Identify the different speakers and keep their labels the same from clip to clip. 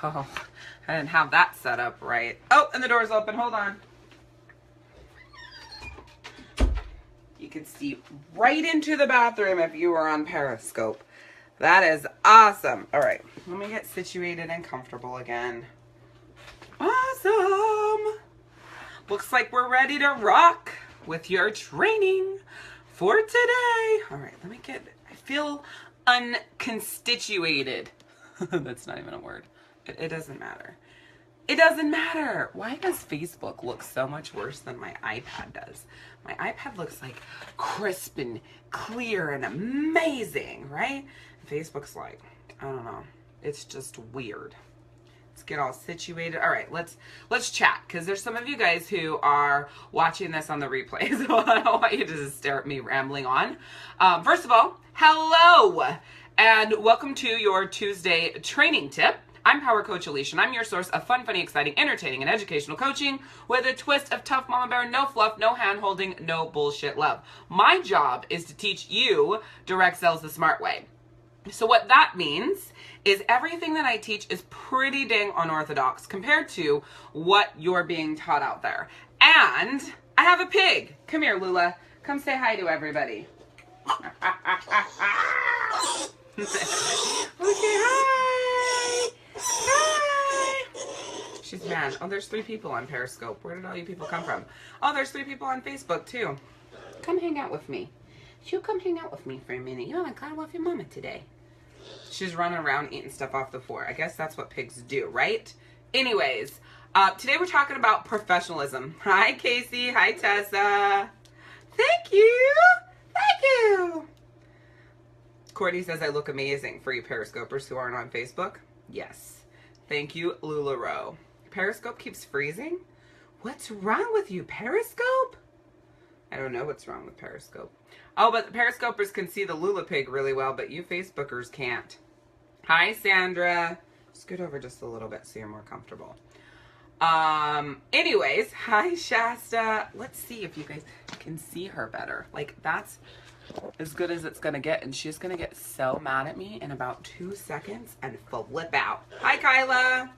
Speaker 1: Oh, I didn't have that set up right. Oh, and the door's open. Hold on. You can see right into the bathroom if you were on Periscope. That is awesome. All right, let me get situated and comfortable again. Awesome. Looks like we're ready to rock with your training for today. All right, let me get, I feel unconstituted. That's not even a word. It doesn't matter. It doesn't matter. Why does Facebook look so much worse than my iPad does? My iPad looks like crisp and clear and amazing, right? Facebook's like, I don't know. It's just weird. Let's get all situated. All right, let's chat, because there's some of you guys who are watching this on the replay, so I don't want you to just stare at me rambling on. First of all, hello, and welcome to your Tuesday training tip. I'm Power Coach Alishia, and I'm your source of fun, funny, exciting, entertaining, and educational coaching with a twist of tough mama bear, no fluff, no hand-holding, no bullshit love. My job is to teach you direct sales the smart way. So what that means is everything that I teach is pretty dang unorthodox compared to what you're being taught out there. And I have a pig. Come here, Lula. Come say hi to everybody. Okay, hi. Hi. She's mad. Oh, there's 3 people on Periscope. Where did all you people come from? Oh, there's 3 people on Facebook too. Come hang out with me. You come hang out with me for a minute. You want to cuddle with your mama today. She's running around eating stuff off the floor. I guess that's what pigs do, right? Anyways, today we're talking about professionalism. Hi, Casey. Hi, Tessa. Thank you. Thank you. Courtney says I look amazing for you Periscopers who aren't on Facebook. Yes. Thank you, LuLaRoe. Periscope keeps freezing? What's wrong with you, Periscope? I don't know what's wrong with Periscope. Oh, but the Periscopers can see the Lula pig really well, but you Facebookers can't. Hi, Sandra. Scoot over just a little bit so you're more comfortable. Anyways, hi, Shasta. Let's see if you guys can see her better. Like, that's as good as it's gonna get, and she's gonna get so mad at me in about 2 seconds and flip out. Hi, Kyla.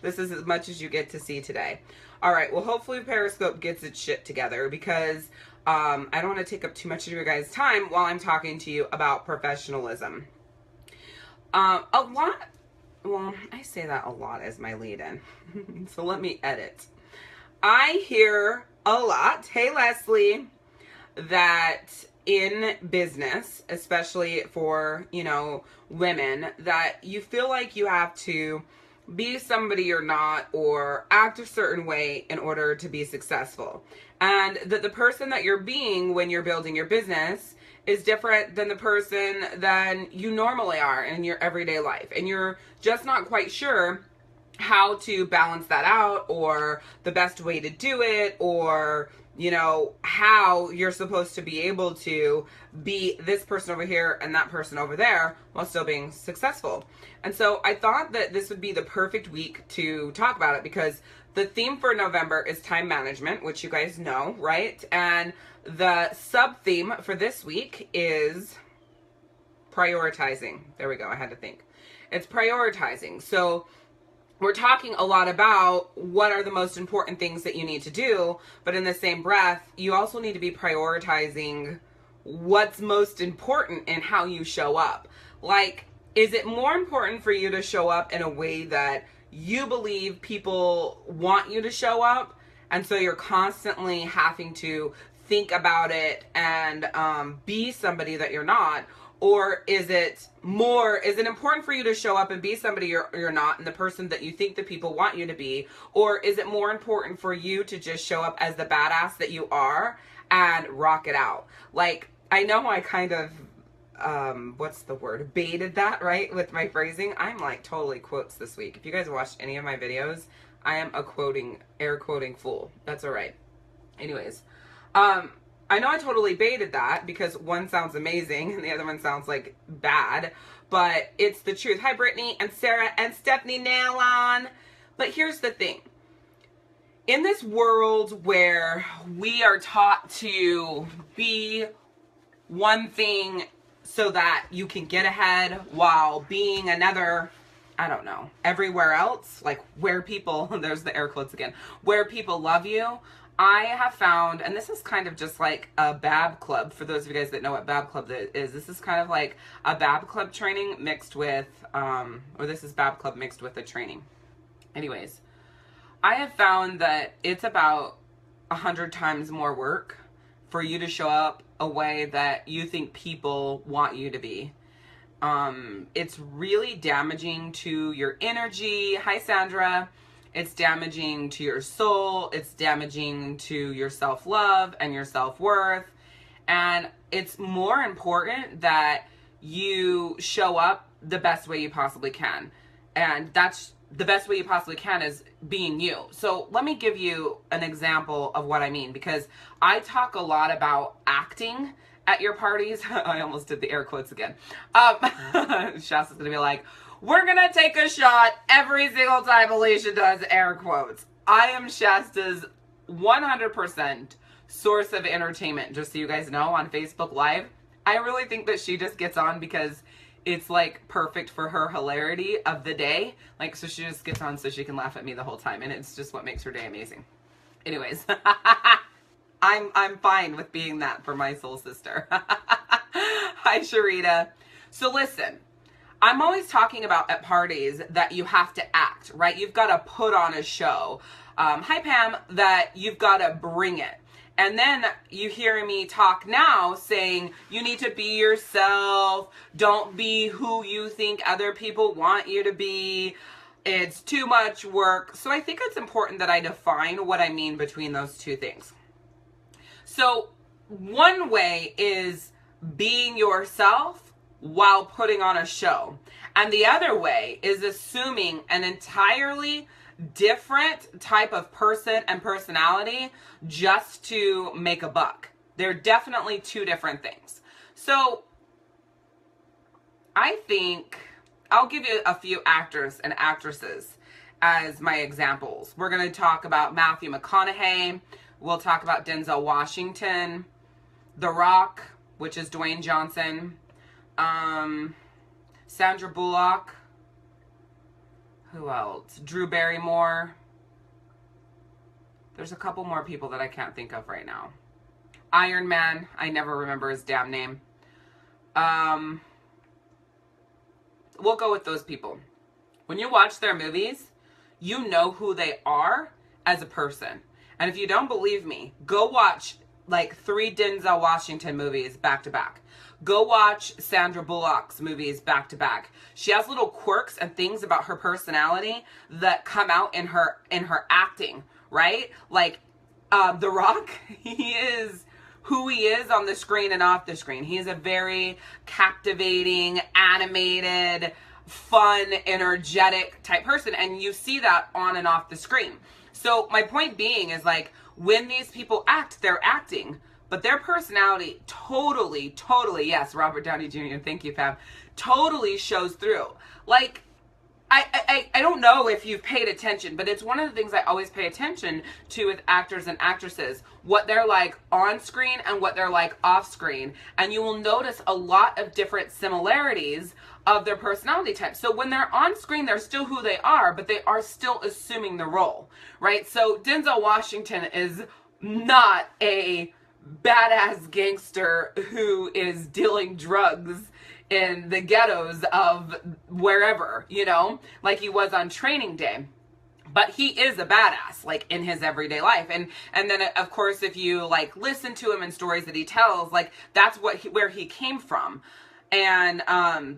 Speaker 1: This is as much as you get to see today. All right, well, hopefully Periscope gets its shit together, because I don't want to take up too much of your guys' time while I'm talking to you about professionalism. A lot, well, I say that a lot as my lead-in, so let me edit. I hear a lot, hey Leslie, that in business, especially for, you know, women, that you feel like you have to be somebody you're not or act a certain way in order to be successful. And that the person that you're being when you're building your business is different than the person than you normally are in your everyday life. And you're just not quite sure how to balance that out, or the best way to do it, or, you know, how you're supposed to be able to be this person over here and that person over there while still being successful. And so I thought that this would be the perfect week to talk about it, because the theme for November is time management, which you guys know, right? And the sub-theme for this week is prioritizing. There we go. I had to think. It's prioritizing. So we're talking a lot about what are the most important things that you need to do, but in the same breath, you also need to be prioritizing what's most important in how you show up. Like, is it more important for you to show up in a way that you believe people want you to show up, and so you're constantly having to think about it and be somebody that you're not? Or is it important for you to show up and be somebody you're not, and the person that you think the people want you to be? Or is it more important for you to just show up as the badass that you are and rock it out? Like, I know I kind of, what's the word? Baited that, right? With my phrasing. I'm like totally quotes this week. If you guys watched any of my videos, I am a air quoting fool. That's all right. Anyways, I know I totally baited that because one sounds amazing and the other one sounds like bad, but it's the truth. Hi, Brittany and Sarah and Stephanie Nailon. But here's the thing. In this world where we are taught to be one thing so that you can get ahead while being another I don't know, everywhere else, like where people, there's the air quotes again, where people love you, I have found, and this is kind of just like a BAB club, for those of you guys that know what BAB club is, this is kind of like a BAB club training mixed with, or this is BAB club mixed with a training. Anyways, I have found that it's about 100 times more work for you to show up a way that you think people want you to be. It's really damaging to your energy. Hi, Sandra. It's damaging to your soul. It's damaging to your self-love and your self-worth. And it's more important that you show up the best way you possibly can. And that's the best way you possibly can is being you. So let me give you an example of what I mean, because I talk a lot about acting at your parties. I almost did the air quotes again. Shasta's gonna be like, we're gonna take a shot every single time Alicia does air quotes. I am Shasta's 100% source of entertainment, just so you guys know, on Facebook Live. I really think that she just gets on because it's like perfect for her hilarity of the day. Like, so she just gets on so she can laugh at me the whole time, and it's just what makes her day amazing. Anyways, I'm fine with being that for my soul sister. Hi, Sharita. So listen, I'm always talking about at parties that you have to act, right? You've got to put on a show. Hi, Pam, that you've got to bring it. And then you hear me talk now saying you need to be yourself. Don't be who you think other people want you to be. It's too much work. So I think it's important that I define what I mean between those two things. So one way is being yourself while putting on a show. And the other way is assuming an entirely different type of person and personality just to make a buck. They're definitely two different things. So I think I'll give you a few actors and actresses as my examples. We're going to talk about Matthew McConaughey. We'll talk about Denzel Washington, The Rock, which is Dwayne Johnson, Sandra Bullock, who else? Drew Barrymore. There's a couple more people that I can't think of right now. Iron Man, I never remember his damn name. We'll go with those people. When you watch their movies, you know who they are as a person. And if you don't believe me, go watch like 3 Denzel Washington movies back to back. Go watch Sandra Bullock's movies back to back. She has little quirks and things about her personality that come out in her acting, right? Like The Rock, he is who he is on the screen and off the screen. He is a very captivating, animated, fun, energetic type person, and you see that on and off the screen. So my point being is, like, when these people act, they're acting, but their personality totally, yes, Robert Downey Jr., thank you, Pam, totally shows through. Like, I don't know if you've paid attention, but it's one of the things I always pay attention to with actors and actresses, what they're like on screen and what they're like off screen. And you will notice a lot of different similarities of their personality type. So when they're on screen, they're still who they are, but they are still assuming the role, right? So Denzel Washington is not a badass gangster who is dealing drugs in the ghettos of wherever, you know, like he was on Training Day. But he is a badass, like, in his everyday life. And then, of course, if you, like, listen to him in stories that he tells, like, that's where he came from. And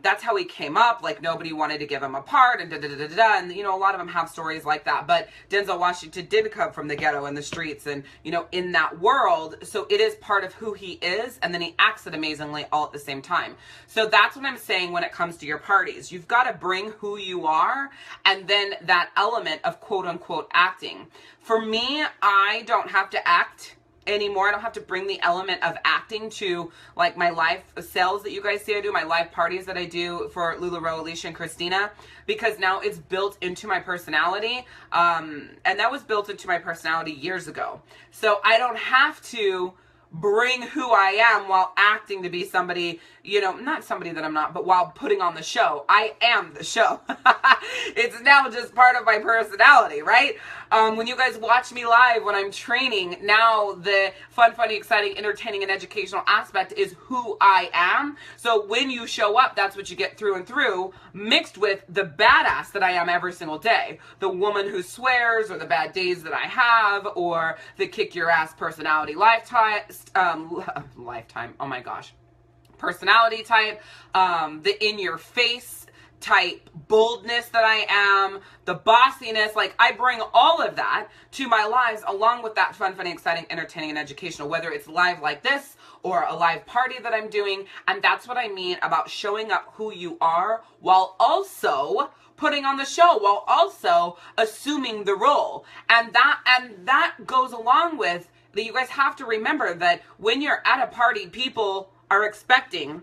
Speaker 1: that's how he came up. Like, nobody wanted to give him a part, and da-da-da-da-da. And, you know, a lot of them have stories like that. But Denzel Washington did come from the ghetto and the streets and, you know, in that world. So it is part of who he is. And then he acts it amazingly all at the same time. So that's what I'm saying when it comes to your parties. You've got to bring who you are and then that element of quote unquote acting. For me, I don't have to act anymore. I don't have to bring the element of acting to, like, my live sales that you guys see I do, my live parties that I do for LuLaRoe, Alicia, and Christina, because now it's built into my personality, and that was built into my personality years ago. So I don't have to bring who I am while acting to be somebody, you know, not somebody that I'm not, but while putting on the show. I am the show. It's now just part of my personality, right? When you guys watch me live when I'm training, now the fun, funny, exciting, entertaining, and educational aspect is who I am. So when you show up, that's what you get through and through, mixed with the badass that I am every single day. The woman who swears, or the bad days that I have, or the kick your ass personality lifetime, oh my gosh, personality type, the in your face type boldness that I am, the bossiness. Like, I bring all of that to my lives, along with that fun, funny, exciting, entertaining, and educational, whether it's live like this or a live party that I'm doing. And that's what I mean about showing up who you are while also putting on the show, while also assuming the role. And that goes along with that. You guys have to remember that when you're at a party, people are expecting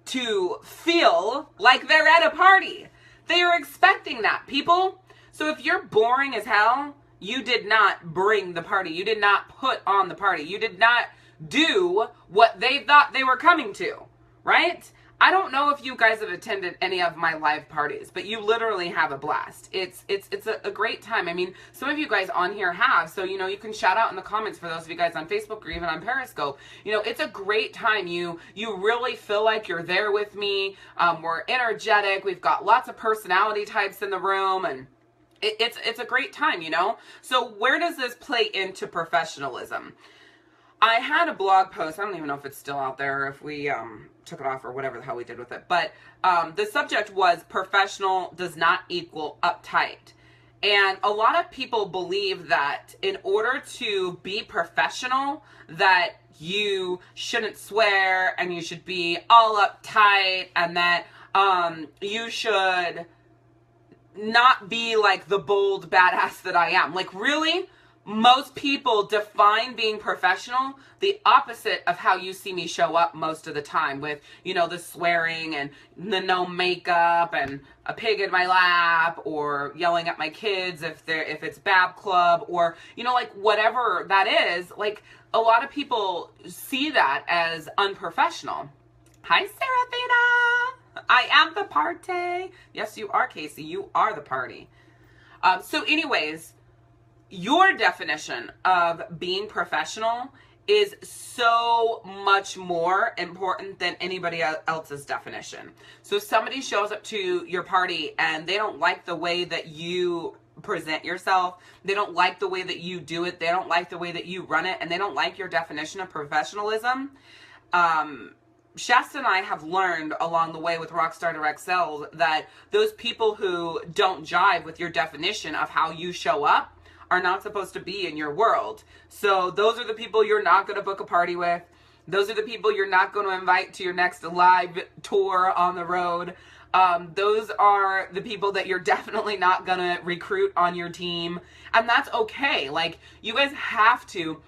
Speaker 1: to feel like they're at a party. They are expecting that, people. So if you're boring as hell, you did not bring the party. You did not put on the party. You did not do what they thought they were coming to, right? I don't know if you guys have attended any of my live parties, but you literally have a blast. It's a great time. I mean, some of you guys on here have, so, you know, you can shout out in the comments for those of you guys on Facebook or even on Periscope. You know, it's a great time. You really feel like you're there with me. We're energetic. We've got lots of personality types in the room, and it's a great time, you know? So where does this play into professionalism? I had a blog post. I don't even know if it's still out there, if we took it off or whatever the hell we did with it. But the subject was professional does not equal uptight. And a lot of people believe that in order to be professional, that you shouldn't swear and you should be all uptight, and that you should not be like the bold badass that I am. Like, really? Most people define being professional the opposite of how you see me show up most of the time, with, you know, the swearing and the no makeup and a pig in my lap, or yelling at my kids if it's Bab Club, or, you know, like whatever that is. Like, a lot of people see that as unprofessional. Hi, Seraphina. I am the party. Yes, you are, Casey. You are the party. So anyways, your definition of being professional is so much more important than anybody else's definition. So if somebody shows up to your party and they don't like the way that you present yourself, they don't like the way that you do it, they don't like the way that you run it, and they don't like your definition of professionalism, Shasta and I have learned along the way with Rockstar Direct Sales that those people who don't jive with your definition of how you show up are not supposed to be in your world. So those are the people you're not going to book a party with. Those are the people you're not going to invite to your next live tour on the road. Those are the people that you're definitely not going to recruit on your team. And that's okay. Like, you guys have to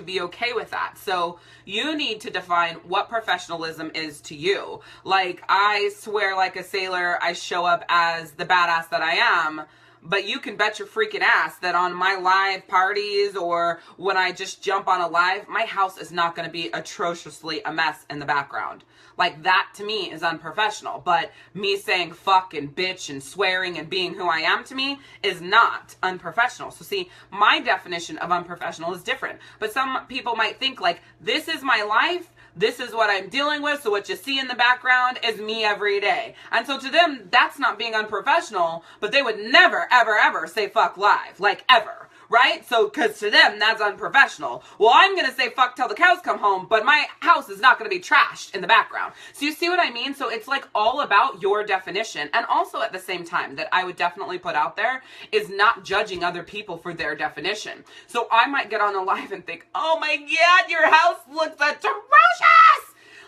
Speaker 1: be okay with that. So you need to define what professionalism is to you. Like, I swear like a sailor, I show up as the badass that I am. But you can bet your freaking ass that on my live parties, or when I just jump on a live, my house is not going to be atrociously a mess in the background. Like, that to me is unprofessional. But me saying fuck and bitch and swearing and being who I am to me is not unprofessional. So see, my definition of unprofessional is different. But some people might think, like, this is my life, this is what I'm dealing with, so what you see in the background is me every day. And so to them, that's not being unprofessional, but they would never, ever, ever say fuck live. Like, ever. Right? So, because to them, that's unprofessional. Well, I'm going to say fuck till the cows come home, but my house is not going to be trashed in the background. So you see what I mean? So it's like all about your definition. And also at the same time, that I would definitely put out there is not judging other people for their definition. So I might get on a live and think, oh my God, your house looks atrocious!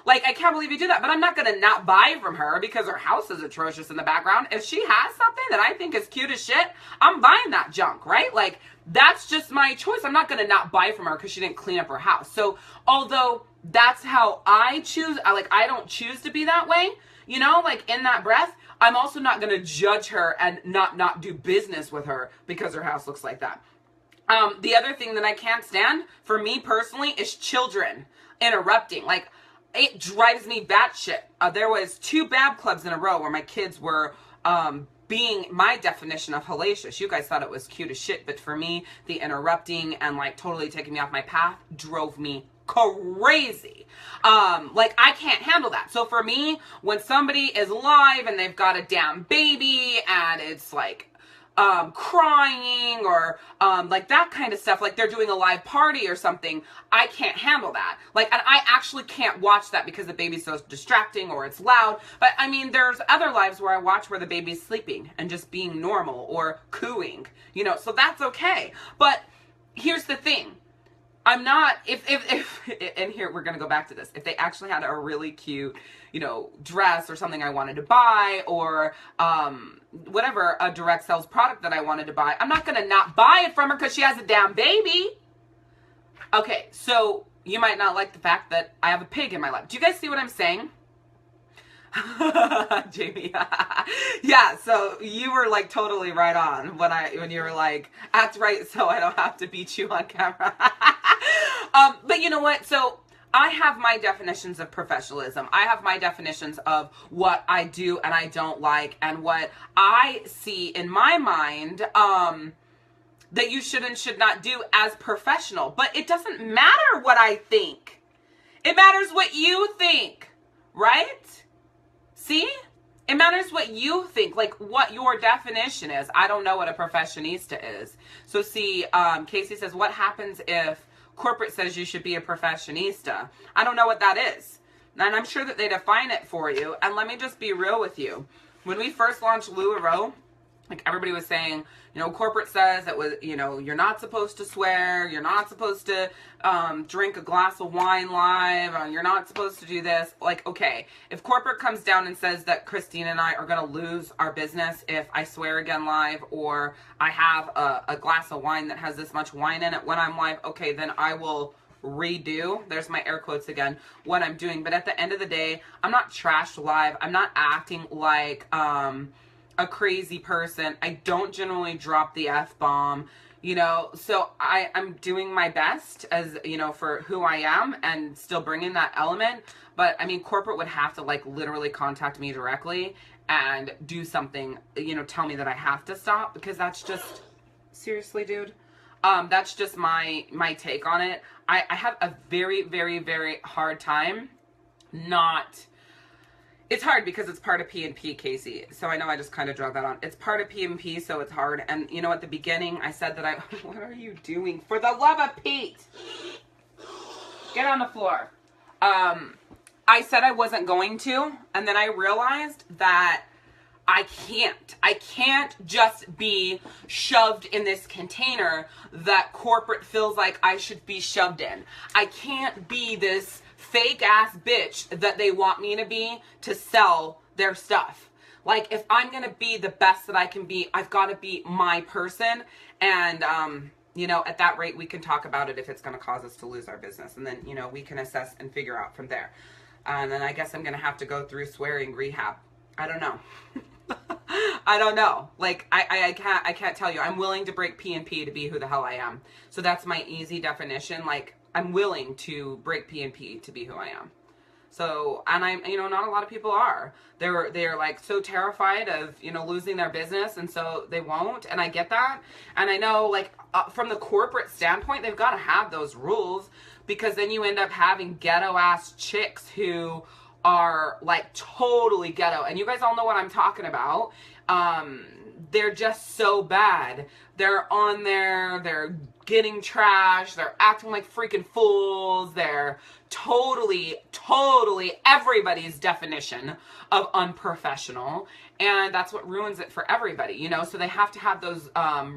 Speaker 1: Like, I can't believe you did that. But I'm not going to not buy from her because her house is atrocious in the background. If she has something that I think is cute as shit, I'm buying that junk, right? Like, that's just my choice. I'm not going to not buy from her because she didn't clean up her house. So, although that's how I choose, I don't choose to be that way, you know, like, in that breath, I'm also not going to judge her and not do business with her because her house looks like that. The other thing that I can't stand, for me personally, is children interrupting. Like, it drives me batshit. There was 2 Bab clubs in a row where my kids were being my definition of hellacious. You guys thought it was cute as shit, but for me, the interrupting and like totally taking me off my path drove me crazy. Like, I can't handle that. So for me, when somebody is live and they've got a damn baby and it's like crying or like that kind of stuff, like they're doing a live party or something, I can't handle that. Like, and I actually can't watch that because the baby's so distracting or it's loud. But I mean, there's other lives where I watch where the baby's sleeping and just being normal or cooing, you know, so that's okay. But here's the thing. I'm not, if, and here, we're going to go back to this. If they actually had a really cute, you know, dress or something I wanted to buy, or whatever, a direct sales product that I wanted to buy, I'm not going to not buy it from her because she has a damn baby. Okay, so you might not like the fact that I have a pig in my lap. Do you guys see what I'm saying? Jamie. Yeah, so you were like totally right on when you were like, act right so I don't have to beat you on camera. But you know what? So I have my definitions of professionalism. I have my definitions of what I do and I don't like, and what I see in my mind that you should and should not do as professional. But it doesn't matter what I think. It matters what you think, right? See? It matters what you think, like what your definition is. I don't know what a professionista is. So see, Casey says, what happens if corporate says you should be a professionista? I don't know what that is. And I'm sure that they define it for you. And let me just be real with you. When we first launched LuLaRoe, like everybody was saying, you know, corporate says it was, you know, you're not supposed to swear, you're not supposed to drink a glass of wine live, or you're not supposed to do this. Like, okay, if corporate comes down and says that Christine and I are going to lose our business if I swear again live, or I have a glass of wine that has this much wine in it when I'm live, okay, then I will redo, there's my air quotes again, what I'm doing. But at the end of the day, I'm not trashed live. I'm not acting like a crazy person. I don't generally drop the F-bomb, you know, so I'm doing my best as, you know, for who I am and still bringing that element. But I mean, corporate would have to like literally contact me directly and do something, you know, tell me that I have to stop, because that's just, seriously, dude, that's just my take on it. I have a very, very, very hard time not... It's hard because it's part of P&P, Casey. So I know I just kind of drug that on. It's part of P&P, so it's hard. And you know, at the beginning, I said that what are you doing? For the love of Pete! Get on the floor. I said I wasn't going to, and then I realized that I can't just be shoved in this container that corporate feels like I should be shoved in. I can't be this fake ass bitch that they want me to be to sell their stuff. Like, if I'm going to be the best that I can be, I've got to be my person. And, you know, at that rate, we can talk about it if it's going to cause us to lose our business. And then, you know, we can assess and figure out from there. And then I guess I'm going to have to go through swearing rehab. I don't know. I don't know. Like, I can't tell you. I'm willing to break P&P to be who the hell I am. So that's my easy definition. Like, I'm willing to break P&P to be who I am. So, and I'm, you know, not a lot of people are. They're like so terrified of, you know, losing their business, and so they won't. And I get that. And I know, like, from the corporate standpoint, they've got to have those rules, because then you end up having ghetto ass chicks who are like totally ghetto. And you guys all know what I'm talking about. They're just so bad. They're on there, they're getting trashed, they're acting like freaking fools, they're totally everybody's definition of unprofessional, and that's what ruins it for everybody, you know? So they have to have those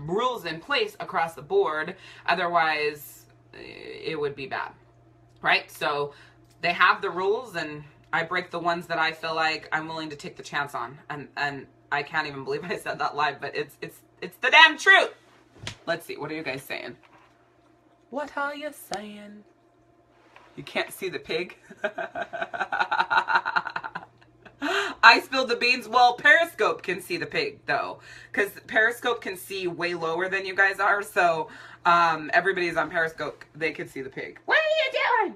Speaker 1: rules in place across the board, otherwise it would be bad, right? So they have the rules, and I break the ones that I feel like I'm willing to take the chance on, and I can't even believe I said that live, but it's the damn truth. Let's see, what are you guys saying? What are you saying? You can't see the pig? I spilled the beans. Well, Periscope can see the pig, though, because Periscope can see way lower than you guys are. So everybody's on Periscope. They can see the pig. What are you doing?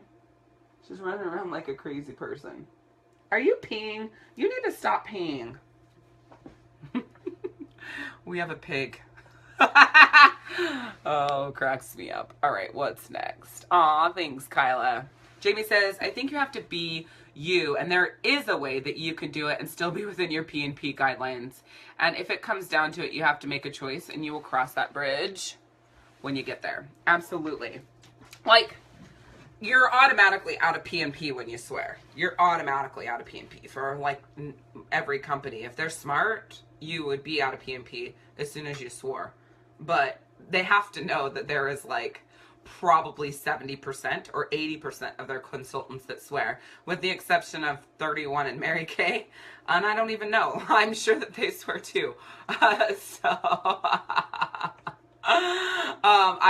Speaker 1: She's running around like a crazy person. Are you peeing? You need to stop peeing. We have a pig. Oh, cracks me up. All right, what's next? Aw, thanks, Kyla. Jamie says, I think you have to be you, and there is a way that you can do it and still be within your P&P guidelines. And if it comes down to it, you have to make a choice, and you will cross that bridge when you get there. Absolutely. Like, you're automatically out of P&P when you swear. You're automatically out of P&P for, like, every company. If they're smart, you would be out of P&P as soon as you swore. But they have to know that there is, like, probably 70% or 80% of their consultants that swear, with the exception of 31 and Mary Kay. And I don't even know. I'm sure that they swear too. I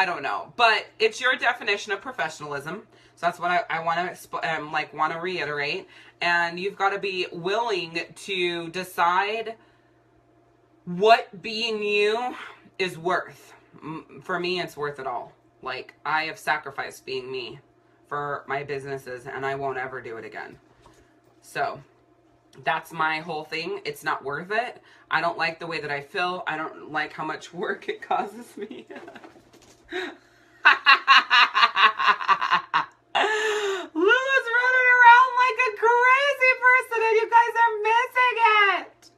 Speaker 1: don't know. But it's your definition of professionalism. So that's what I want to want to reiterate. And you've got to be willing to decide what being you is worth. For me, it's worth it all. Like, I have sacrificed being me for my businesses, and I won't ever do it again. So that's my whole thing. It's not worth it. I don't like the way that I feel. I don't like how much work it causes me. Lulu's running around like a crazy person, and you guys are missing it.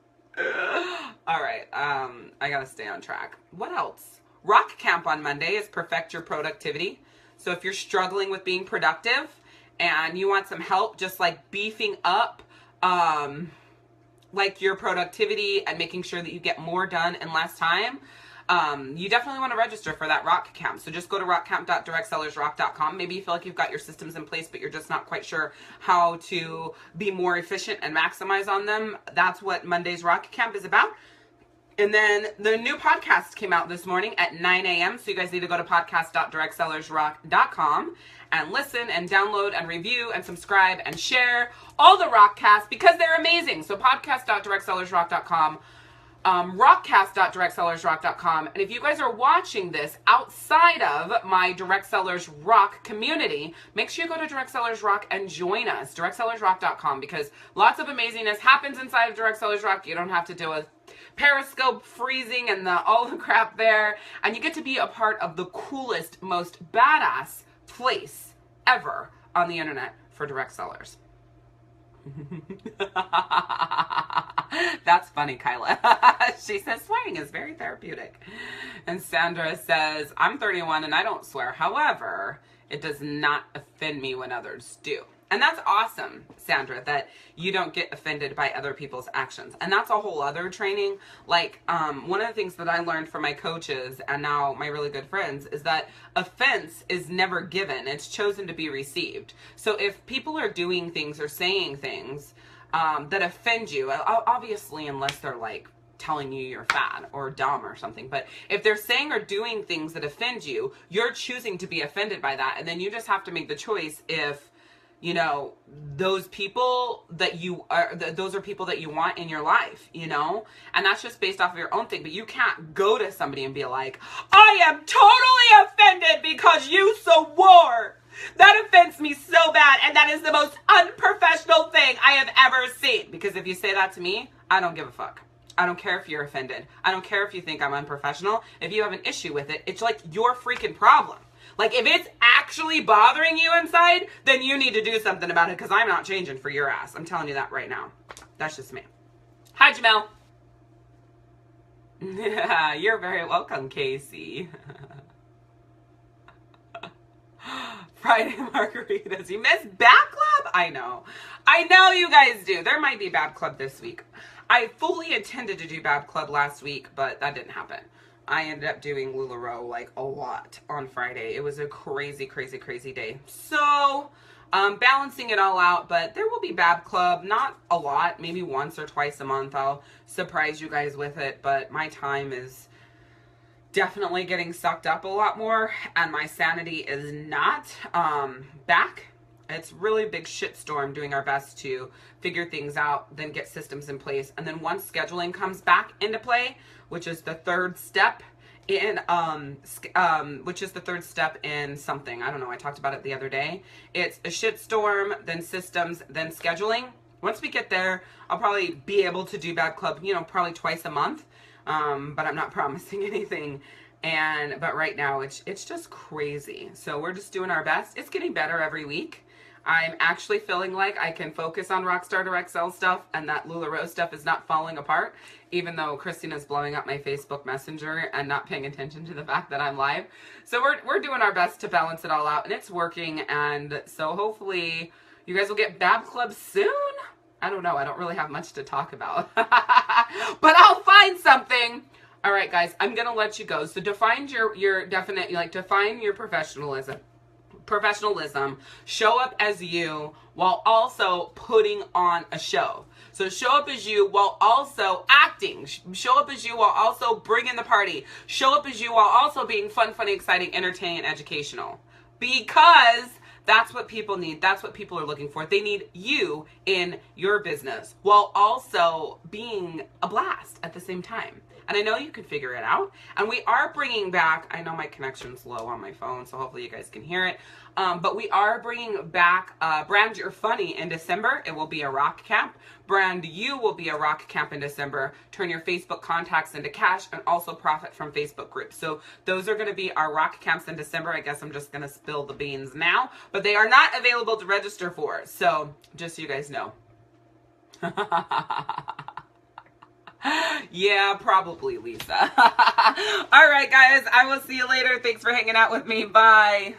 Speaker 1: All right, I gotta stay on track. What else? Rock Camp on Monday is Perfect Your Productivity. So if you're struggling with being productive and you want some help just like beefing up like your productivity and making sure that you get more done in less time, you definitely want to register for that Rock Camp. So just go to rockcamp.directsellersrock.com. Maybe you feel like you've got your systems in place, but you're just not quite sure how to be more efficient and maximize on them. That's what Monday's Rock Camp is about. And then the new podcast came out this morning at 9 a.m. So you guys need to go to podcast.directsellersrock.com and listen and download and review and subscribe and share all the Rockcasts because they're amazing. So podcast.directsellersrock.com, rockcast.directsellersrock.com. And if you guys are watching this outside of my Direct Sellers Rock community, make sure you go to Direct Sellers Rock and join us, directsellersrock.com, because lots of amazingness happens inside of Direct Sellers Rock. You don't have to deal with Periscope freezing and all the crap there, and you get to be a part of the coolest, most badass place ever on the internet for direct sellers. That's funny, Kyla. She says swearing is very therapeutic. And Sandra says, I'm 31 and I don't swear. However, it does not offend me when others do. And that's awesome, Sandra, that you don't get offended by other people's actions. And that's a whole other training. Like, one of the things that I learned from my coaches and now my really good friends is that offense is never given. It's chosen to be received. So if people are doing things or saying things that offend you, obviously unless they're like telling you you're fat or dumb or something, but if they're saying or doing things that offend you, you're choosing to be offended by that. And then you just have to make the choice if, you know, those people that you are, those are people that you want in your life, you know? And that's just based off of your own thing. But you can't go to somebody and be like, I am totally offended because you swore. That offends me so bad. And that is the most unprofessional thing I have ever seen. Because if you say that to me, I don't give a fuck. I don't care if you're offended. I don't care if you think I'm unprofessional. If you have an issue with it, it's like your freaking problem. Like, if it's actually bothering you inside, then you need to do something about it, because I'm not changing for your ass. I'm telling you that right now. That's just me. Hi, Jamel. You're very welcome, Casey. Friday margaritas. You miss Bab Club? I know. I know you guys do. There might be Bab Club this week. I fully intended to do Bab Club last week, but that didn't happen. I ended up doing LuLaRoe like a lot on Friday. It was a crazy, crazy, crazy day. So, balancing it all out, but there will be Bab Club. Not a lot, maybe once or twice a month. I'll surprise you guys with it, but my time is definitely getting sucked up a lot more, and my sanity is not back. It's really a big shitstorm, doing our best to figure things out, then get systems in place. And then once scheduling comes back into play, which is the third step in something. I don't know. I talked about it the other day. It's a shitstorm, then systems, then scheduling. Once we get there, I'll probably be able to do Bad Club, probably twice a month. But I'm not promising anything. But right now it's just crazy. So we're just doing our best. It's getting better every week. I'm actually feeling like I can focus on Rockstar Direct Sell stuff, and that LuLaRoe stuff is not falling apart, even though Christina's blowing up my Facebook Messenger and not paying attention to the fact that I'm live. So we're doing our best to balance it all out, and it's working. And so hopefully you guys will get Bab Club soon. I don't know. I don't really have much to talk about, but I'll find something. All right, guys, I'm going to let you go. So define define your professionalism, show up as you while also putting on a show. So show up as you while also acting. Show up as you while also bringing the party. Show up as you while also being fun, funny, exciting, entertaining, and educational. Because that's what people need. That's what people are looking for. They need you in your business while also being a blast at the same time. And I know you can figure it out. And we are bringing back, I know my connection's low on my phone, so hopefully you guys can hear it. But we are bringing back Brand Your Funny in December. It will be a rock camp. Brand You will be a rock camp in December. Turn your Facebook contacts into cash and also profit from Facebook groups. So those are going to be our rock camps in December. I guess I'm just going to spill the beans now. But they are not available to register for. So just so you guys know. Yeah, probably, Lisa. All right, guys. I will see you later. Thanks for hanging out with me. Bye.